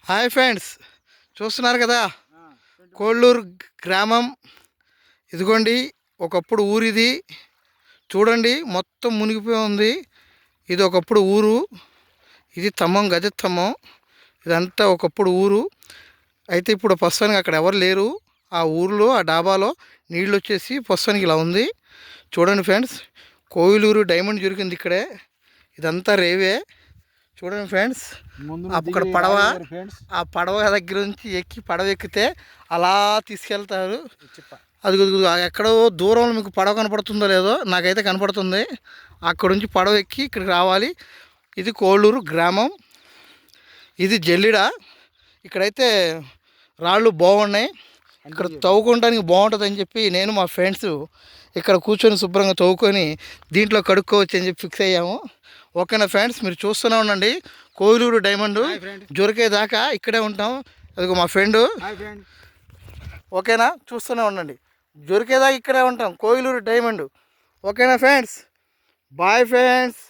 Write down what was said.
Hi friends, చూస్తున్నారు కదా కోళ్ళూరు గ్రామం. ఇదిగోండి ఒకప్పుడు ఊరిది. చూడండి మొత్తం మునిగిపోయి ఉంది. ఇది ఒకప్పుడు ఊరు. ఇది తమ్మం, గది తమ్మం. ఇదంతా ఒకప్పుడు ఊరు. అయితే ఇప్పుడు ప్రస్తుతానికి అక్కడ ఎవరు లేరు. ఆ ఊరిలో ఆ డాబాలో నీళ్ళు వచ్చేసి ప్రస్తుతానికి ఇలా ఉంది. చూడండి ఫ్రెండ్స్, కోయిలూరు డైమండ్ దొరికింది ఇక్కడే. ఇదంతా రేవే. చూడండి ఫ్రెండ్స్, అక్కడ పడవ, ఆ పడవ దగ్గర నుంచి ఎక్కి పడవ ఎక్కితే అలా తీసుకెళ్తారు. అది ఎక్కడో దూరంలో మీకు పడవ కనపడుతుందో లేదో, నాకైతే కనపడుతుంది. అక్కడ నుంచి పడవ ఎక్కి ఇక్కడికి రావాలి. ఇది కోళ్ళూరు గ్రామం. ఇది జల్లిడ. ఇక్కడైతే రాళ్ళు బాగున్నాయి. ఇక్కడ తవ్వుకోవడానికి బాగుంటుంది అని చెప్పి నేను మా ఫ్రెండ్స్ ఇక్కడ కూర్చొని శుభ్రంగా తవ్వుకొని దీంట్లో కడుక్కోవచ్చు అని చెప్పి ఫిక్స్ అయ్యాము. ఓకేనా ఫ్రెండ్స్, మీరు చూస్తూనే ఉండండి. కోయిలూరు డైమండ్ దొరికేదాకా ఇక్కడే ఉంటాం. అదిగో మా ఫ్రెండ్. ఓకేనా, చూస్తూనే ఉండండి. దొరికేదాకా ఇక్కడే ఉంటాం, కోయిలూరు డైమండ్. ఓకేనా ఫ్రెండ్స్, బాయ్ ఫ్రెండ్స్.